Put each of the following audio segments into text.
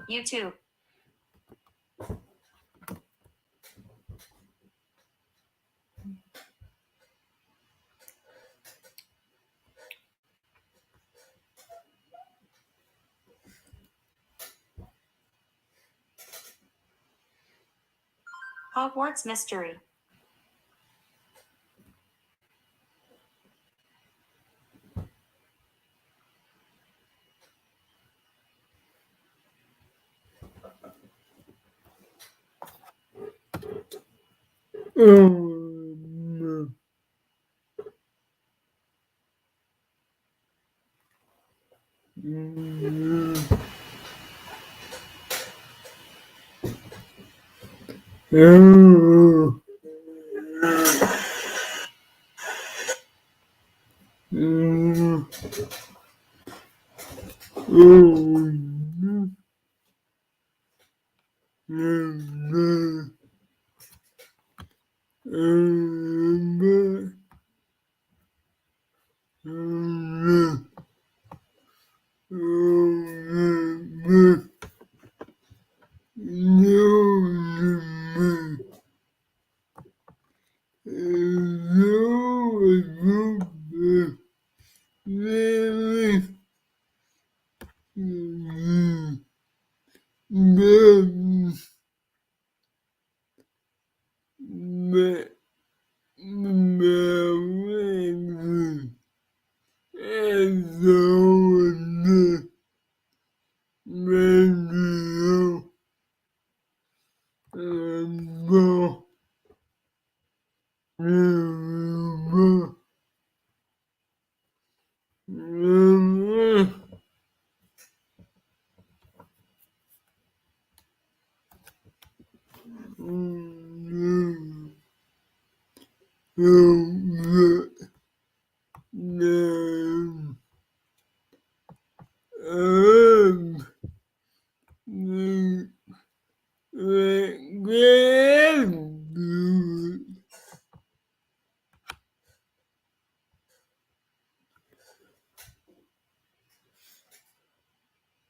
YouTube. Hogwarts Mystery.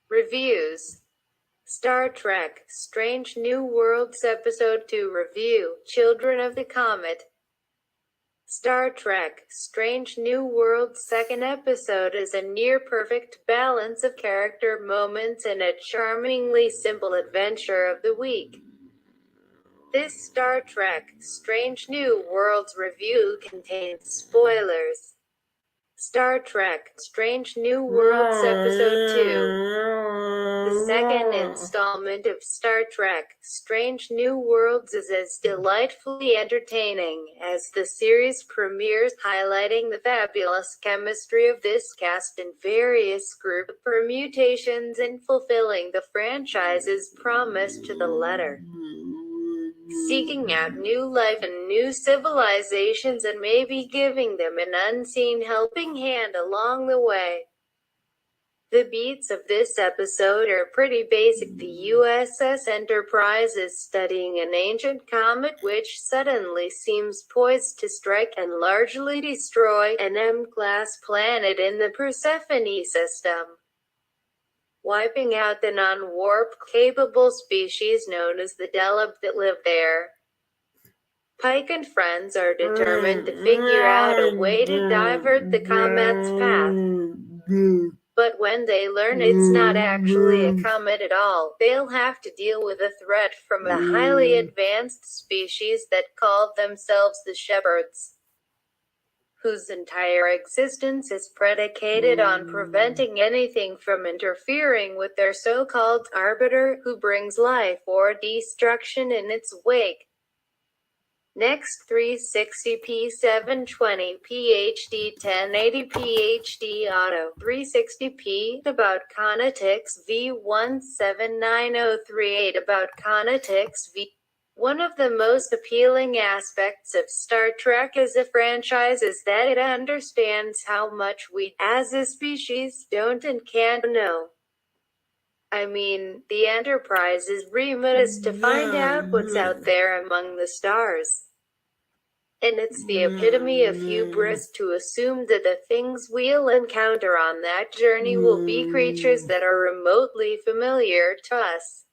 Reviews. Star Trek: Strange New Worlds Episode 2 Review, Children of the Comet. Star Trek: Strange New Worlds' second episode is a near-perfect balance of character moments and a charmingly simple adventure of the week. This Star Trek: Strange New Worlds review contains spoilers. Star Trek: Strange New Worlds Episode 2. The second installment of Star Trek: Strange New Worlds is as delightfully entertaining as the series premieres, highlighting the fabulous chemistry of this cast and various group permutations and fulfilling the franchise's promise to the letter. Seeking out new life and new civilizations and maybe giving them an unseen helping hand along the way. The beats of this episode are pretty basic. The USS Enterprise is studying an ancient comet which suddenly seems poised to strike and largely destroy an M-class planet in the Persephone system, wiping out the non-warp capable species known as the Deleb that live there. Pike and friends are determined to figure out a way to divert the comet's path. But when they learn it's not actually a comet at all, they'll have to deal with a threat from a highly advanced species that call themselves the Shepherds, whose entire existence is predicated on preventing anything from interfering with their so-called arbiter, who brings life or destruction in its wake. Next 360p 720 PhD 1080 PhD Auto 360p about Conatix V179038 about Conatix V One of the most appealing aspects of Star Trek as a franchise is that it understands how much we, as a species, don't and can't know. I mean, the Enterprise's remit is to find out what's out there among the stars. And it's the epitome of hubris to assume that the things we'll encounter on that journey will be creatures that are remotely familiar to us.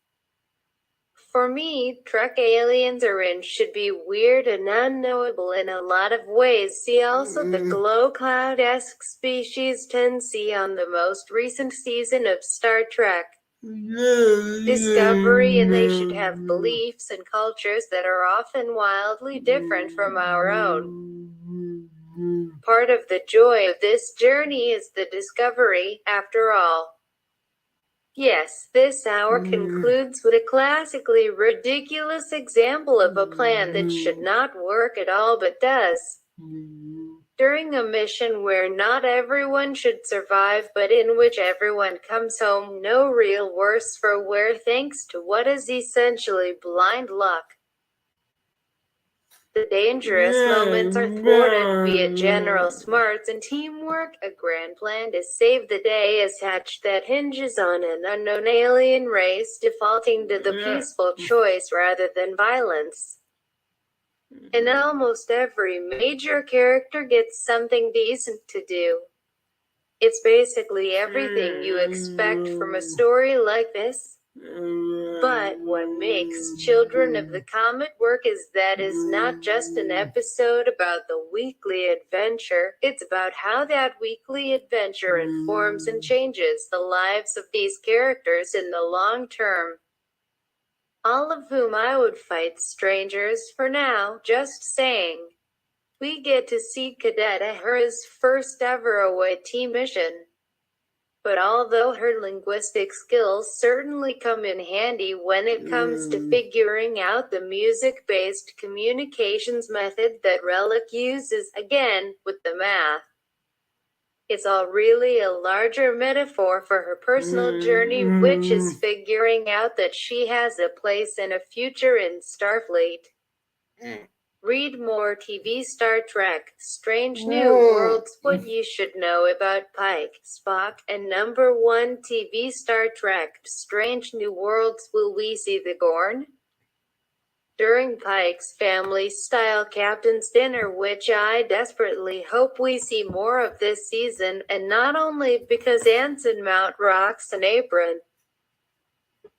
For me, Trek aliens should be weird and unknowable in a lot of ways. See also the glow cloud-esque species Tensi on the most recent season of Star Trek Discovery, and they should have beliefs and cultures that are often wildly different from our own. Part of the joy of this journey is the discovery, after all. Yes, this hour concludes with a classically ridiculous example of a plan that should not work at all but does. During a mission where not everyone should survive but in which everyone comes home no real worse for wear thanks to what is essentially blind luck. The dangerous moments are thwarted via general smarts and teamwork. A grand plan to save the day is hatched that hinges on an unknown alien race defaulting to the peaceful choice rather than violence. And almost every major character gets something decent to do. It's basically everything you expect from a story like this. But what makes Children of the Comet work is that it's not just an episode about the weekly adventure, it's about how that weekly adventure informs and changes the lives of these characters in the long term. All of whom I would fight strangers for now, just saying. We get to see Cadet Ahura's first ever away team mission. But although her linguistic skills certainly come in handy when it comes to figuring out the music-based communications method that Relic uses, again, with the math, it's all really a larger metaphor for her personal journey, which is figuring out that she has a place and a future in Starfleet. Read more TV Star Trek, Strange New Worlds, What You Should Know About Pike, Spock, and #1 TV Star Trek, Strange New Worlds. Will we see the Gorn? During Pike's family-style captain's dinner, which I desperately hope we see more of this season, and not only because Anson Mount rocks an apron,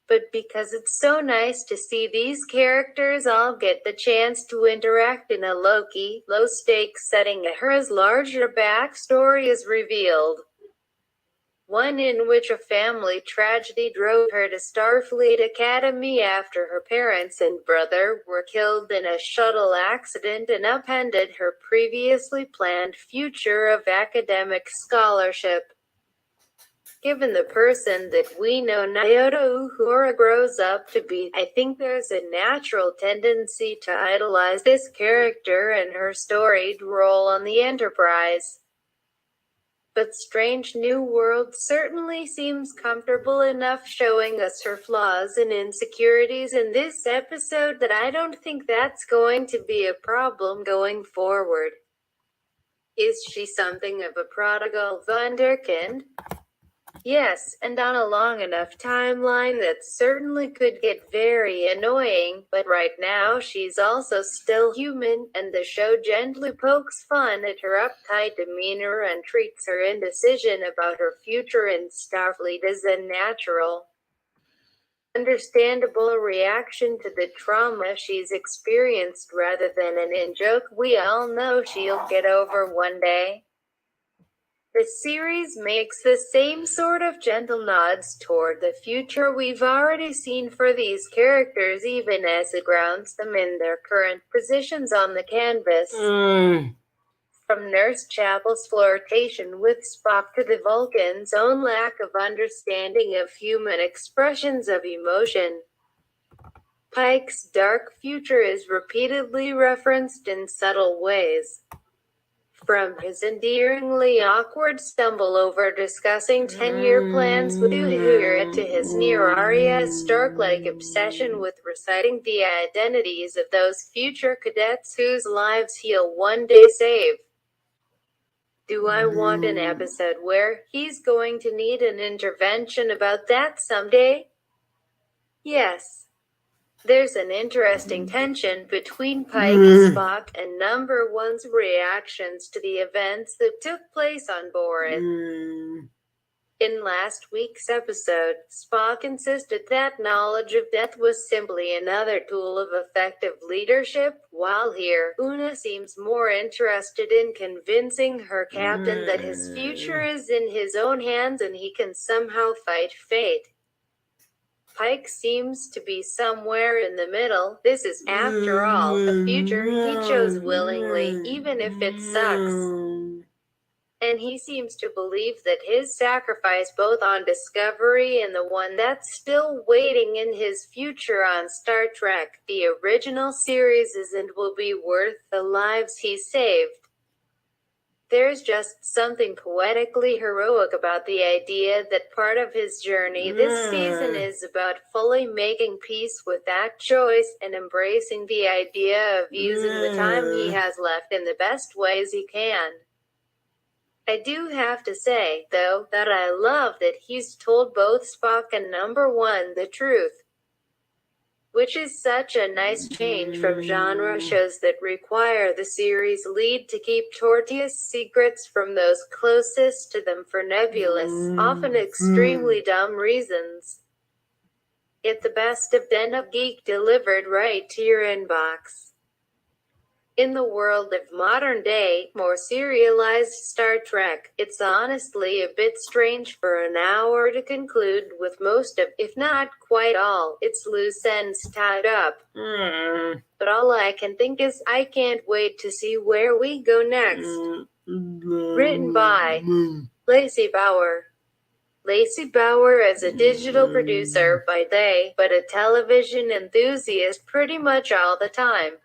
but because it's so nice to see these characters all get the chance to interact in a low-key, low-stakes setting. Ahura's larger backstory is revealed. One in which a family tragedy drove her to Starfleet Academy after her parents and brother were killed in a shuttle accident and upended her previously planned future of academic scholarship. Given the person that we know Nyota Uhura grows up to be, I think there's a natural tendency to idolize this character and her storied role on the Enterprise. But Strange New Worlds certainly seems comfortable enough showing us her flaws and insecurities in this episode that I don't think that's going to be a problem going forward. Is she something of a prodigal wunderkind? Yes, and on a long enough timeline that certainly could get very annoying, but right now she's also still human, and the show gently pokes fun at her uptight demeanor and treats her indecision about her future in Starfleet as a natural, understandable reaction to the trauma she's experienced rather than an in-joke we all know she'll get over one day. The series makes the same sort of gentle nods toward the future we've already seen for these characters, even as it grounds them in their current positions on the canvas. From Nurse Chapel's flirtation with Spock to the Vulcan's own lack of understanding of human expressions of emotion, Pike's dark future is repeatedly referenced in subtle ways. From his endearingly awkward stumble over discussing 10-year plans with Uhfn to his near Stark-like obsession with reciting the identities of those future cadets whose lives he'll one day save. Do I want an episode where he's going to need an intervention about that someday? Yes. There's an interesting tension between Pike, Spock, and Number One's reactions to the events that took place on board. In last week's episode, Spock insisted that knowledge of death was simply another tool of effective leadership, while here, Una seems more interested in convincing her captain that his future is in his own hands and he can somehow fight fate. Pike seems to be somewhere in the middle. This is, after all, a future he chose willingly, even if it sucks. And he seems to believe that his sacrifice both on Discovery and the one that's still waiting in his future on Star Trek, the original series, is and will be worth the lives he saved. There's just something poetically heroic about the idea that part of his journey this season is about fully making peace with that choice and embracing the idea of using the time he has left in the best ways he can. I do have to say, though, that I love that he's told both Spock and Number One the truth. Which is such a nice change from genre shows that require the series lead to keep tortuous secrets from those closest to them for nebulous, often extremely dumb reasons. It's the best of Den of Geek delivered right to your inbox. In the world of modern-day, more serialized Star Trek, it's honestly a bit strange for an hour to conclude with most of, if not quite all, its loose ends tied up. But all I can think is, I can't wait to see where we go next. Written by Lacey Bauer. Lacey Bauer is a digital producer by day, but a television enthusiast pretty much all the time.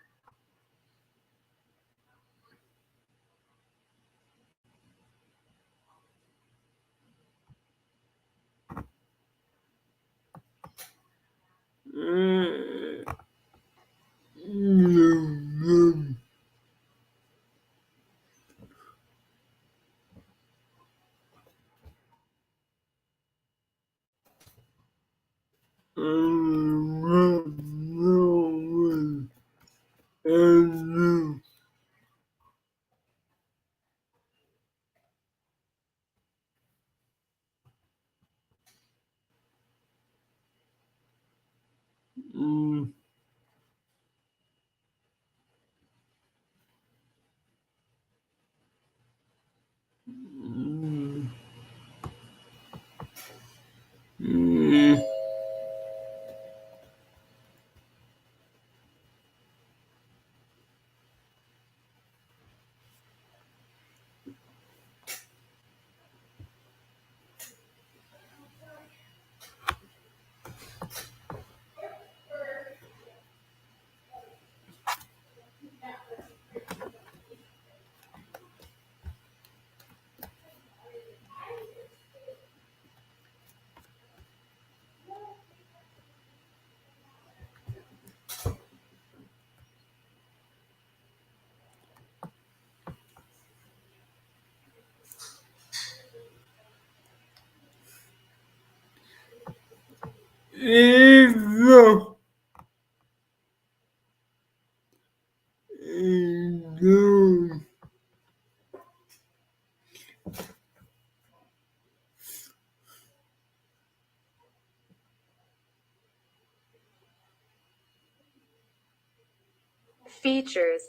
Features: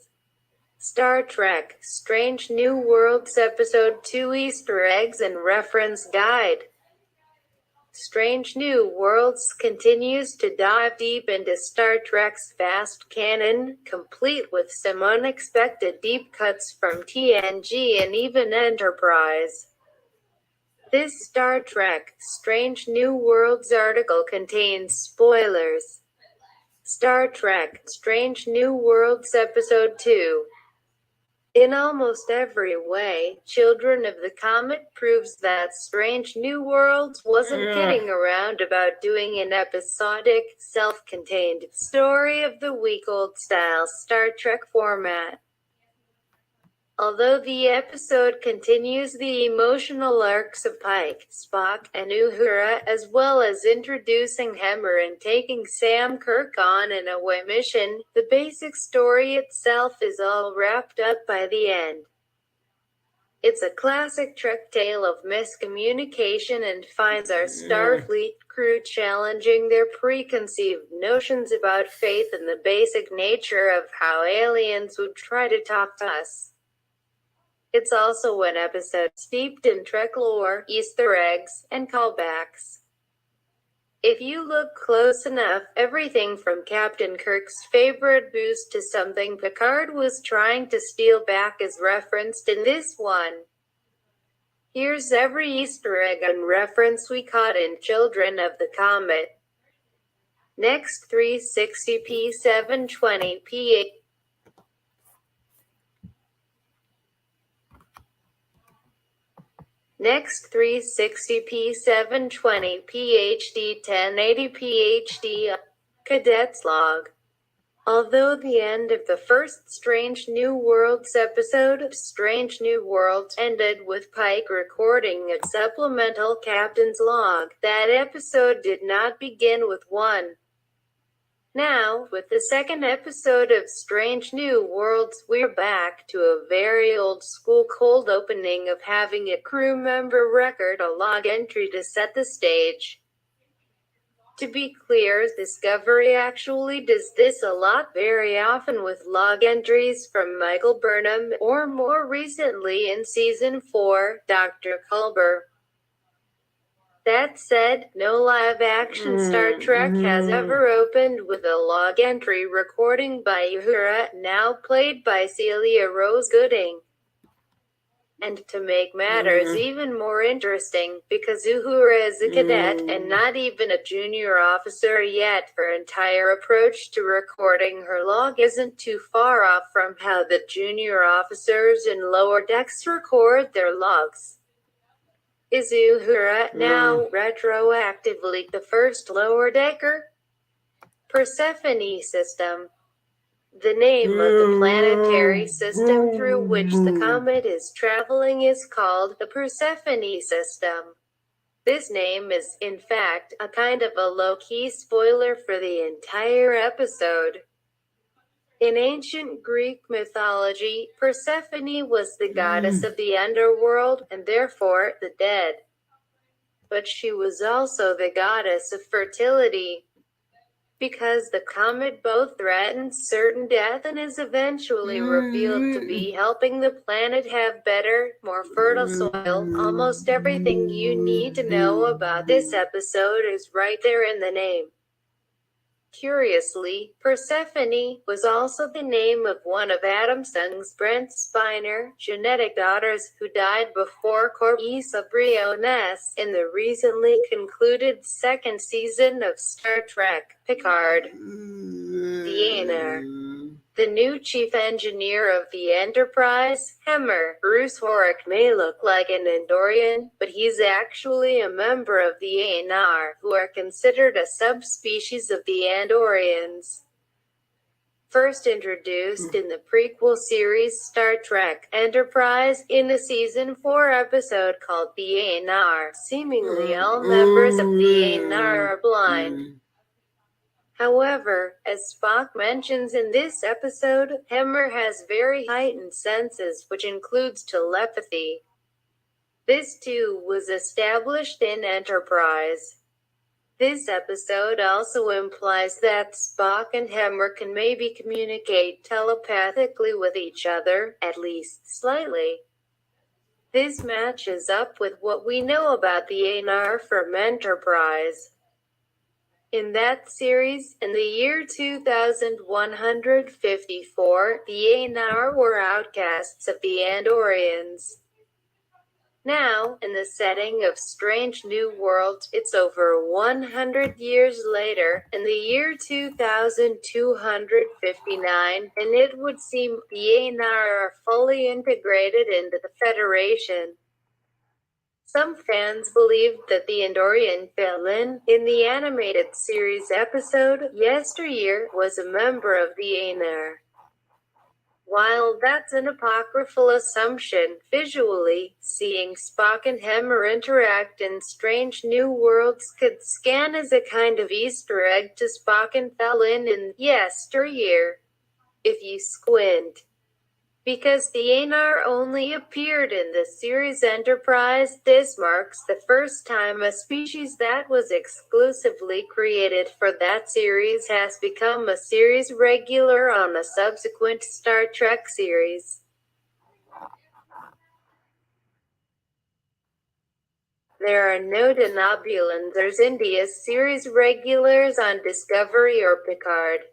Star Trek: Strange New Worlds Episode 2 Easter Eggs and Reference Guide. Strange New Worlds continues to dive deep into Star Trek's vast canon, complete with some unexpected deep cuts from TNG and even Enterprise. This Star Trek: Strange New Worlds article contains spoilers. Star Trek: Strange New Worlds Episode 2 In almost every way, Children of the Comet proves that Strange New Worlds wasn't kidding around about doing an episodic, self-contained, story of the week old-style Star Trek format. Although the episode continues the emotional arcs of Pike, Spock, and Uhura, as well as introducing Hemmer and taking Sam Kirk on an away mission, the basic story itself is all wrapped up by the end. It's a classic Trek tale of miscommunication and finds our Starfleet crew challenging their preconceived notions about faith and the basic nature of how aliens would try to talk to us. It's also an episode steeped in Trek lore, Easter eggs, and callbacks. If you look close enough, everything from Captain Kirk's favorite booze to something Picard was trying to steal back is referenced in this one. Here's every Easter egg and reference we caught in Children of the Comet. Next 360p720p8 Next 360p720 PhD 1080 PhD Cadet's Log. Although the end of the first Strange New Worlds episode of Strange New Worlds ended with Pike recording a supplemental captain's log, that episode did not begin with one. Now, with the second episode of Strange New Worlds, we're back to a very old-school cold opening of having a crew member record a log entry to set the stage. To be clear, Discovery actually does this a lot very often with log entries from Michael Burnham, or more recently in Season 4, Dr. Culber. That said, no live-action Star Trek has ever opened with a log entry recording by Uhura, now played by Celia Rose Gooding. And to make matters even more interesting, because Uhura is a cadet and not even a junior officer yet, her entire approach to recording her log isn't too far off from how the junior officers in lower decks record their logs. Is Uhura now retroactively the first lower decker? Persephone System. The name of the planetary system through which the comet is traveling is called the Persephone System. This name is, in fact, a kind of a low-key spoiler for the entire episode. In ancient Greek mythology, Persephone was the goddess of the underworld, and therefore, the dead. But she was also the goddess of fertility. Because the comet both threatens certain death and is eventually revealed to be helping the planet have better, more fertile soil, almost everything you need to know about this episode is right there in the name. Curiously, Persephone was also the name of one of Adam's sons, Brent Spiner, genetic daughters, who died before Corpus Briones in the recently concluded second season of Star Trek, Picard. The new chief engineer of the Enterprise, Hemmer, Bruce Horrick, may look like an Andorian, but he's actually a member of the Aenar, who are considered a subspecies of the Andorians. First introduced in the prequel series Star Trek Enterprise, in a Season 4 episode called The Aenar, seemingly all members of the Aenar are blind. However, as Spock mentions in this episode, Hemmer has very heightened senses, which includes telepathy. This too was established in Enterprise. This episode also implies that Spock and Hemmer can maybe communicate telepathically with each other, at least slightly. This matches up with what we know about the Aenar from Enterprise. In that series, in the year 2154, the Aenar were outcasts of the Andorians. Now, in the setting of Strange New Worlds, it's over 100 years later, in the year 2259, and it would seem the Ainur are fully integrated into the Federation. Some fans believed that the Andorian villain in the animated series episode Yesteryear was a member of the Ainur. While that's an apocryphal assumption, visually, seeing Spock and Hemmer interact in Strange New Worlds could scan as a kind of Easter egg to Spock and Felin in Yesteryear, if you squint. Because the Ainur only appeared in the series Enterprise, this marks the first time a species that was exclusively created for that series has become a series regular on a subsequent Star Trek series. There are no denobulans India series regulars on Discovery or Picard.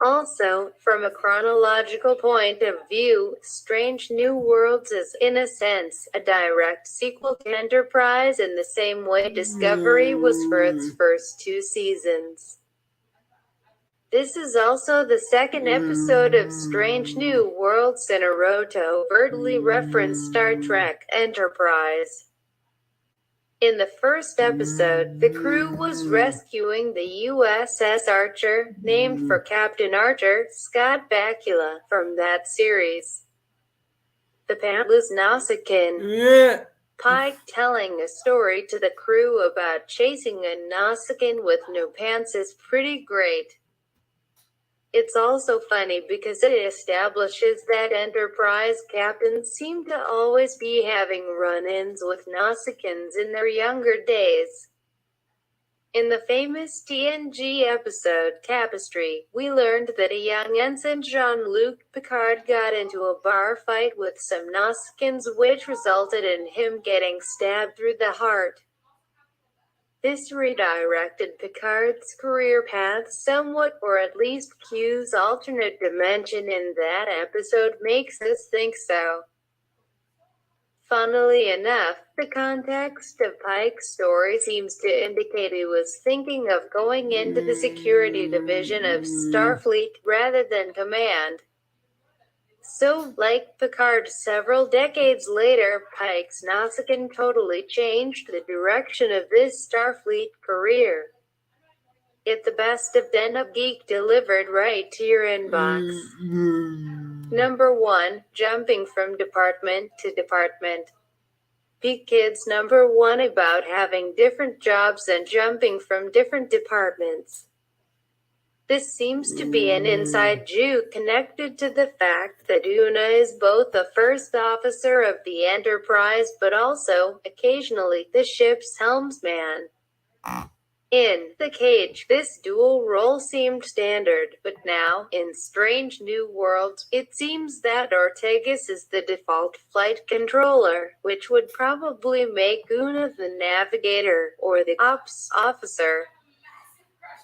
Also, from a chronological point of view, Strange New Worlds is, in a sense, a direct sequel to Enterprise in the same way Discovery was for its first 2 seasons. This is also the second episode of Strange New Worlds in a row to overtly reference Star Trek Enterprise. In the first episode, the crew was rescuing the USS Archer, named for Captain Archer, Scott Bakula, from that series. The panel is Nausicaan. Pike telling a story to the crew about chasing a Nausicaan with no pants is pretty great. It's also funny because it establishes that Enterprise captains seem to always be having run-ins with Nausicaans in their younger days. In the famous TNG episode Tapestry, we learned that a young ensign Jean-Luc Picard got into a bar fight with some Nausicaans, which resulted in him getting stabbed through the heart. This redirected Picard's career path somewhat, or at least Q's alternate dimension in that episode makes us think so. Funnily enough, the context of Pike's story seems to indicate he was thinking of going into the security division of Starfleet rather than command. So, like Picard several decades later, Pike's Nausicaan totally changed the direction of this Starfleet career. It's the best of Den of Geek delivered right to your inbox. Number 1, jumping from department to department. Peak Kids number 1 about having different jobs and jumping from different departments. This seems to be an inside joke connected to the fact that Una is both a first officer of the Enterprise but also, occasionally, the ship's helmsman. In The Cage, this dual role seemed standard, but now, in Strange New Worlds, it seems that Ortegas is the default flight controller, which would probably make Una the navigator, or the ops officer.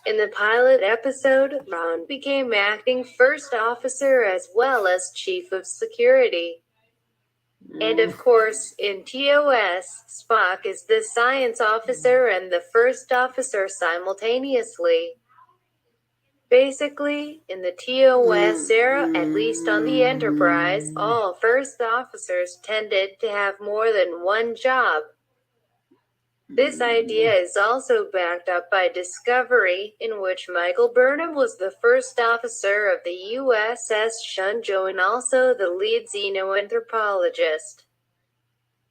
In the pilot episode, Ron became acting first officer as well as chief of security. And of course, in TOS, Spock is the science officer and the first officer simultaneously. Basically, in the TOS era, at least on the Enterprise, all first officers tended to have more than one job. This idea is also backed up by Discovery, in which Michael Burnham was the first officer of the USS Shunjo and also the lead xenoanthropologist.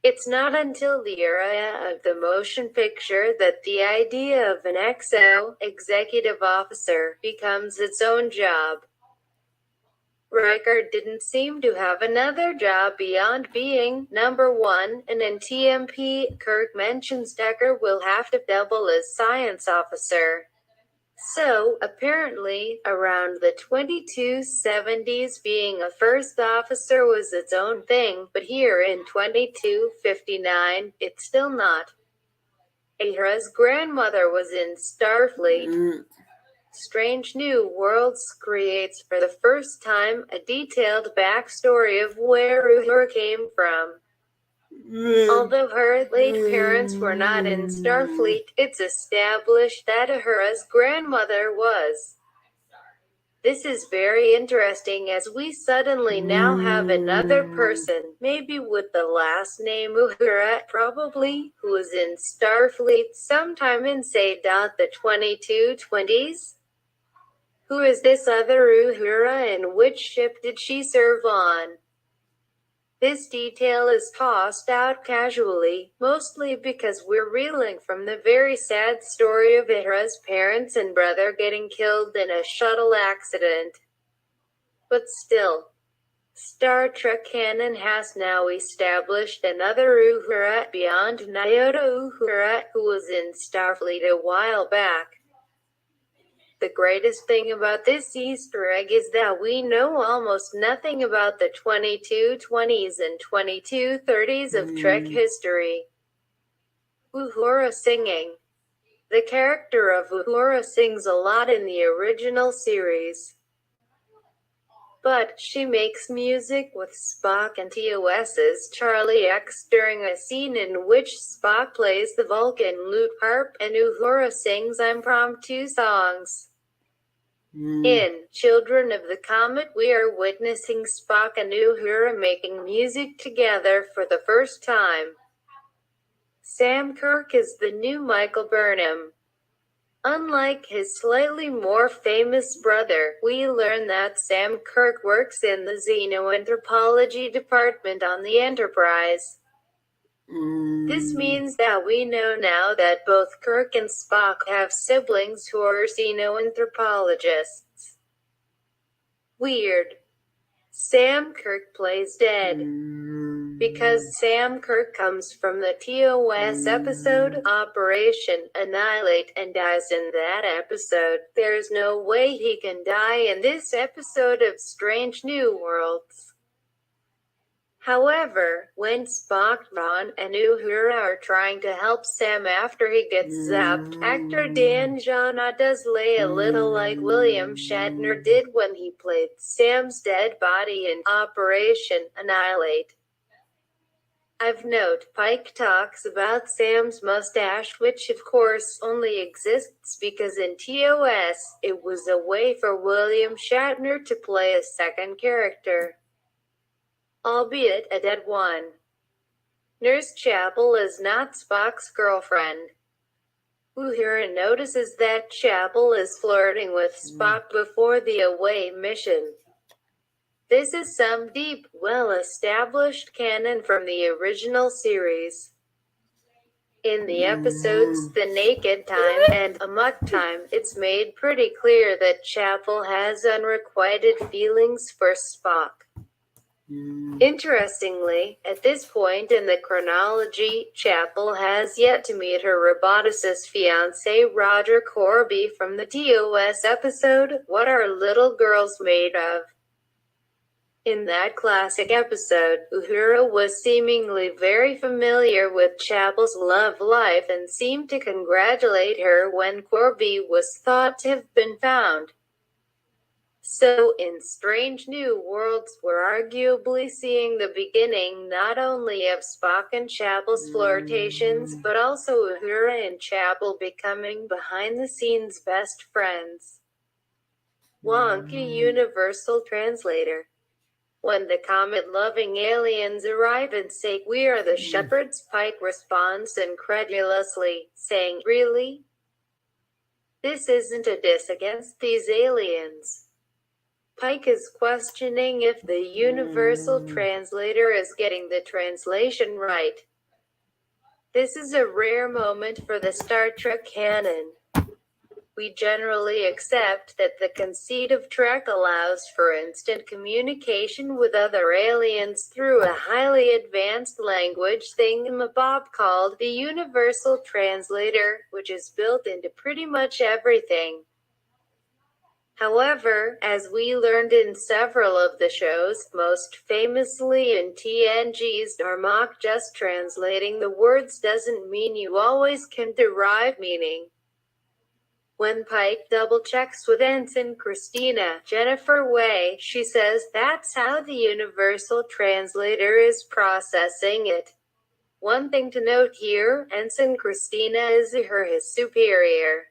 It's not until the era of the motion picture that the idea of an XO, executive officer, becomes its own job. Riker didn't seem to have another job beyond being number 1, and in TMP, Kirk mentions Decker will have to double as science officer. So, apparently, around the 2270s being a first officer was its own thing, but here in 2259, it's still not. Ahura's grandmother was in Starfleet. Strange New Worlds creates for the first time a detailed backstory of where Uhura came from. Although her late parents were not in Starfleet, it's established that Uhura's grandmother was. This is very interesting as we suddenly now have another person, maybe with the last name Uhura, probably, who was in Starfleet sometime in say the 2220s? Who is this other Uhura and which ship did she serve on? This detail is tossed out casually, mostly because we're reeling from the very sad story of Uhura's parents and brother getting killed in a shuttle accident. But still, Star Trek canon has now established another Uhura beyond Nyota Uhura, who was in Starfleet a while back. The greatest thing about this Easter egg is that we know almost nothing about the 2220s and 2230s of Trek history. Uhura singing. The character of Uhura sings a lot in the original series. But she makes music with Spock and TOS's Charlie X during a scene in which Spock plays the Vulcan lute harp and Uhura sings impromptu songs. In Children of the Comet, we are witnessing Spock and Uhura making music together for the first time. Sam Kirk is the new Michael Burnham. Unlike his slightly more famous brother, we learn that Sam Kirk works in the xenoanthropology department on the Enterprise. This means that we know now that both Kirk and Spock have siblings who are xenoanthropologists. Weird. Sam Kirk plays dead. Because Sam Kirk comes from the TOS episode Operation Annihilate and dies in that episode, there's no way he can die in this episode of Strange New Worlds. However, when Spock, Ron, and Uhura are trying to help Sam after he gets zapped, actor Dan Jana does lay a little like William Shatner did when he played Sam's dead body in Operation Annihilate. Of note, Pike talks about Sam's mustache, which of course only exists because in TOS, it was a way for William Shatner to play a second character. Albeit a dead one. Nurse Chapel is not Spock's girlfriend. Uhura notices that Chapel is flirting with Spock before the away mission. This is some deep, well-established canon from the original series. In the episodes The Naked Time and Amok Time, it's made pretty clear that Chapel has unrequited feelings for Spock. Interestingly, at this point in the chronology, Chapel has yet to meet her roboticist fiancé Roger Corby from the TOS episode, What Are Little Girls Made Of? In that classic episode, Uhura was seemingly very familiar with Chapel's love life and seemed to congratulate her when Corby was thought to have been found. So, in Strange New Worlds, we're arguably seeing the beginning not only of Spock and Chapel's flirtations, but also Uhura and Chapel becoming behind-the-scenes best friends. Wonky Universal Translator. When the comet-loving aliens arrive and say, "We are the shepherds," Pike responds incredulously, saying, "Really? This isn't a diss against these aliens." Pike is questioning if the universal translator is getting the translation right. This is a rare moment for the Star Trek canon. We generally accept that the conceit of Trek allows for instant communication with other aliens through a highly advanced language thingamabob called the Universal Translator, which is built into pretty much everything. However, as we learned in several of the shows, most famously in TNG's Darmok, just translating the words doesn't mean you always can derive meaning. When Pike double-checks with Ensign Christina Jennifer Way, she says that's how the Universal Translator is processing it. One thing to note here, Ensign Christina is his superior,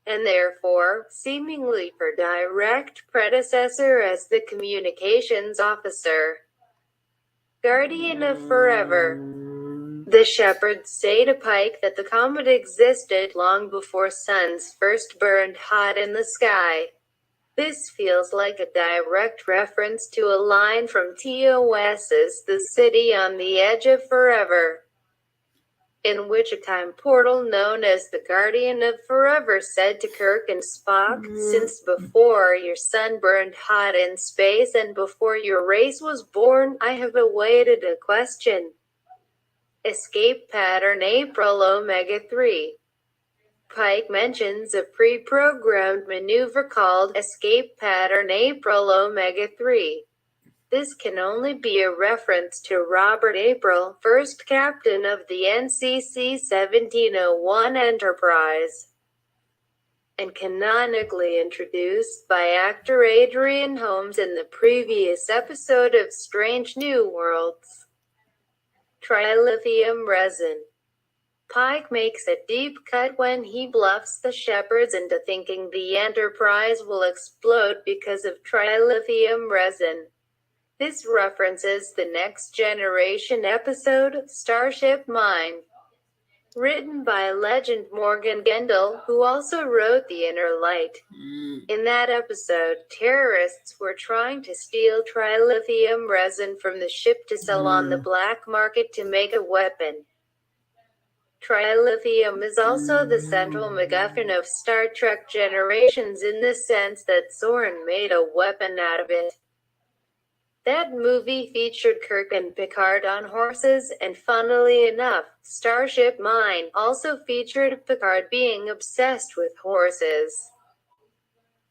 and therefore, seemingly her direct predecessor as the communications officer. Guardian of Forever. The shepherds say to Pike that the comet existed long before suns first burned hot in the sky. This feels like a direct reference to a line from TOS's The City on the Edge of Forever, in which a time portal known as the Guardian of Forever said to Kirk and Spock, "Since before your sun burned hot in space and before your race was born, I have awaited a question. Escape pattern April Omega-3. Pike mentions a pre-programmed maneuver called Escape Pattern April Omega-3. This can only be a reference to Robert April, first captain of the NCC 1701 Enterprise, and canonically introduced by actor Adrian Holmes in the previous episode of Strange New Worlds. Trilithium resin. Pike makes a deep cut when he bluffs the shepherds into thinking the Enterprise will explode because of trilithium resin. This references the Next Generation episode, Starship Mine, written by legend Morgan Gendel, who also wrote The Inner Light. In that episode, terrorists were trying to steal trilithium resin from the ship to sell on the black market to make a weapon. Trilithium is also the central MacGuffin of Star Trek Generations in the sense that Soren made a weapon out of it. That movie featured Kirk and Picard on horses, and funnily enough, Starship Mine also featured Picard being obsessed with horses.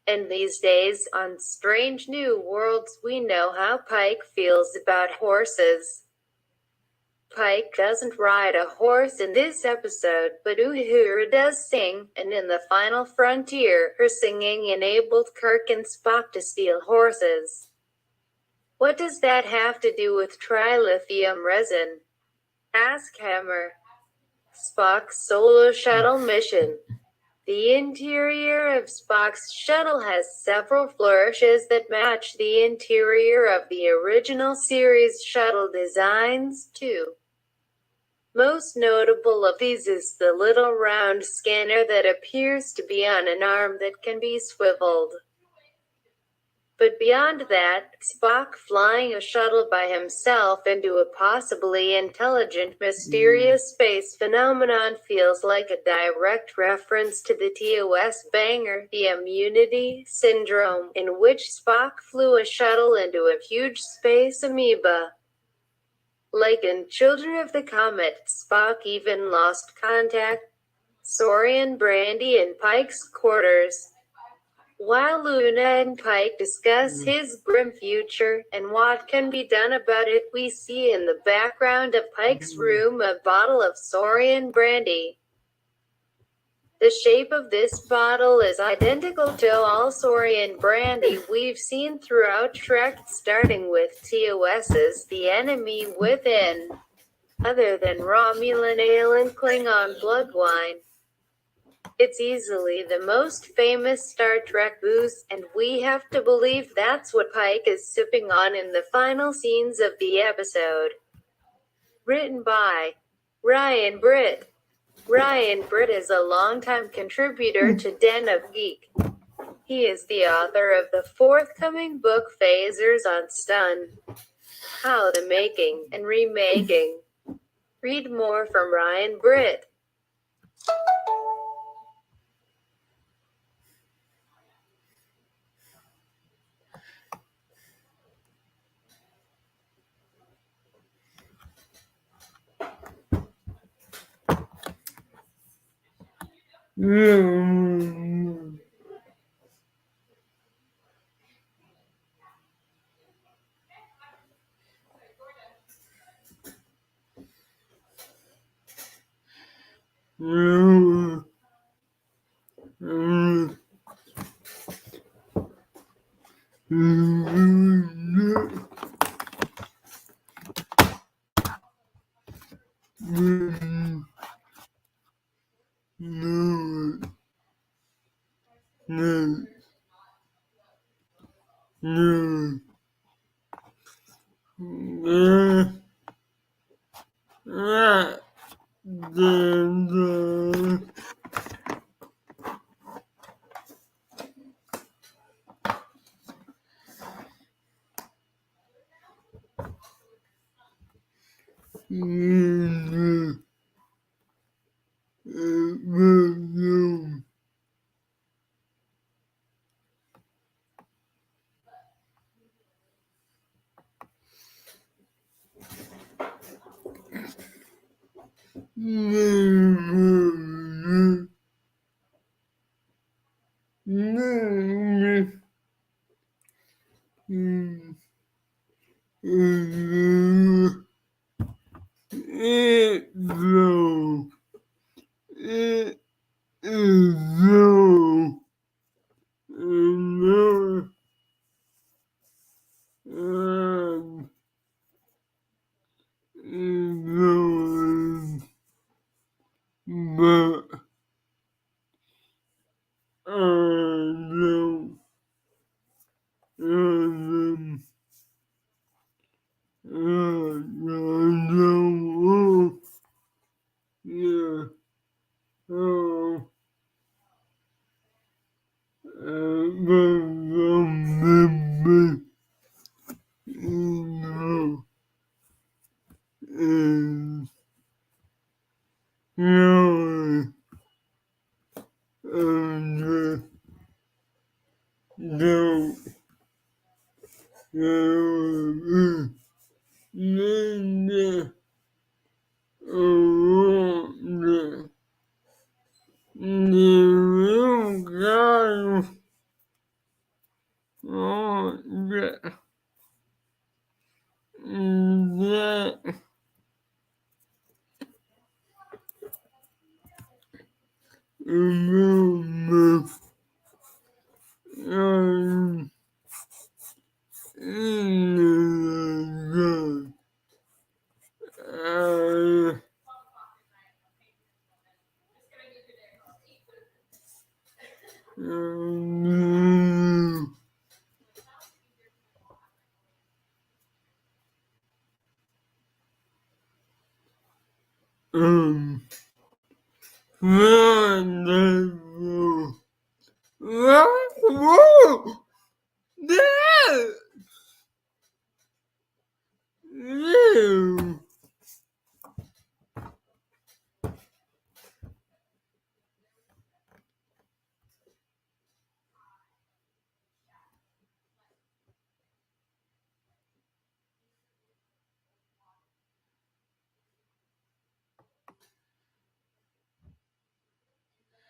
And these days, on Strange New Worlds, we know how Pike feels about horses. Pike doesn't ride a horse in this episode, but Uhura does sing, and in the final frontier, her singing enabled Kirk and Spock to steal horses. What does that have to do with trilithium resin? Ask Hammer. Spock's solo shuttle mission. The interior of Spock's shuttle has several flourishes that match the interior of the original series shuttle designs, too. Most notable of these is the little round scanner that appears to be on an arm that can be swiveled. But beyond that, Spock flying a shuttle by himself into a possibly intelligent, mysterious space phenomenon feels like a direct reference to the TOS banger, The Immunity Syndrome, in which Spock flew a shuttle into a huge space amoeba. Like in Children of the Comet, Spock even lost contact. Saurian Brandy in Pike's quarters. While Luna and Pike discuss his grim future and what can be done about it, we see in the background of Pike's room a bottle of Saurian brandy. The shape of this bottle is identical to all Saurian brandy we've seen throughout Trek, starting with TOS's The Enemy Within, other than Romulan ale and Klingon blood wine. It's easily the most famous Star Trek booze, and we have to believe that's what Pike is sipping on in the final scenes of the episode. Written by Ryan Britt. Ryan Britt is a longtime contributor to Den of Geek. He is the author of the forthcoming book Phasers on Stun, How the Making and Remaking. Read more from Ryan Britt.